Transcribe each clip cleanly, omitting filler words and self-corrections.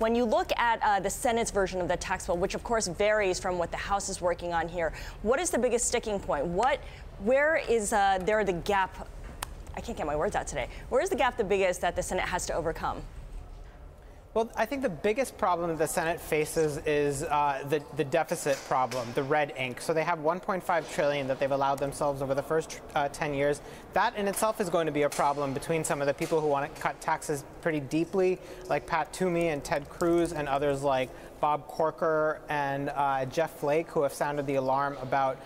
When you look at the Senate's version of the tax bill, which of course varies from what the House is working on here, what is the biggest sticking point? Where is there the gap? I can't get my words out today. Where is the gap the biggest that the Senate has to overcome? Well, I think the biggest problem that the Senate faces is the deficit problem, the red ink. So they have $1.5 trillion that they've allowed themselves over the first 10 years. That in itself is going to be a problem between some of the people who want to cut taxes pretty deeply, like Pat Toomey and Ted Cruz, and others like Bob Corker and Jeff Flake, who have sounded the alarm about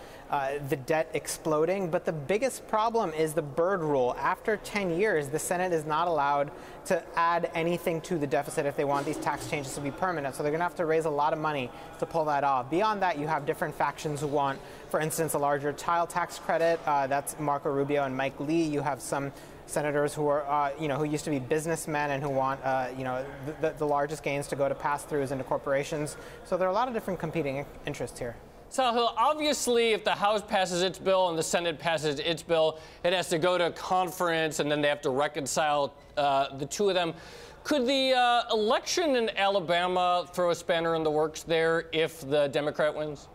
the debt exploding. But the biggest problem is the Byrd rule. After 10 years, the Senate is not allowed to add anything to the deficit if they want these tax changes to be permanent. So they're going to have to raise a lot of money to pull that off. Beyond that, you have different factions who want, for instance, a larger child tax credit. That's Marco Rubio and Mike Lee. You have some senators who are, who used to be businessmen and who want, the largest gains to go to pass-throughs into corporations. So there are a lot of different competing interests here. Sahil, obviously, if the House passes its bill and the Senate passes its bill, it has to go to conference, and then they have to reconcile the two of them. Could the election in Alabama throw a spanner in the works there if the Democrat wins?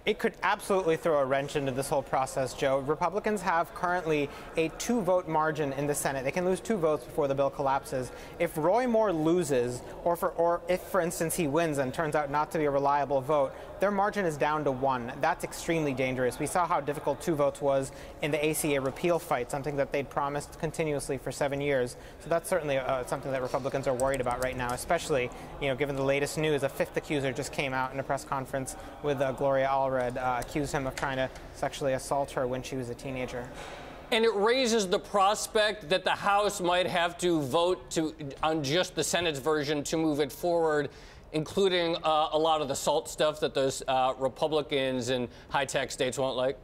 It could absolutely throw a wrench into this whole process, Joe. Republicans have currently a 2-vote margin in the Senate. They can lose 2 votes before the bill collapses. If Roy Moore loses, or if, for instance, he wins and turns out not to be a reliable vote, their margin is down to 1. That's extremely dangerous. We saw how difficult 2 votes was in the ACA repeal fight, something that they'd promised continuously for 7 years. So that's certainly something that Republicans are worried about right now, especially, given the latest news. A 5th accuser just came out in a press conference with Gloria Allred, accused him of trying to sexually assault her when she was a teenager. And it raises the prospect that the House might have to vote on just the Senate's version to move it forward, including a lot of the SALT stuff that those Republicans in high-tax states won't like.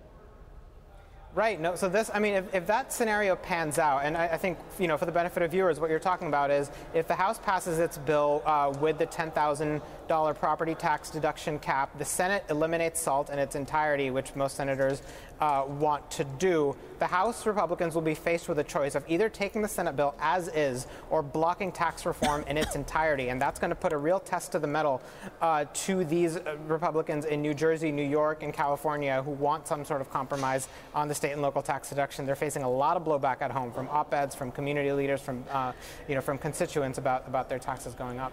Right. No. So this, if that scenario pans out, and I think, for the benefit of viewers, what you're talking about is if the House passes its bill with the $10,000 property tax deduction cap, the Senate eliminates SALT in its entirety, which most senators want to do. The House Republicans will be faced with a choice of either taking the Senate bill as is or blocking tax reform in its entirety. And that's going to put a real test to the metal to these Republicans in New Jersey, New York, and California who want some sort of compromise on the state and local tax deduction. They're facing a lot of blowback at home from op-eds, from community leaders, from constituents about their taxes going up.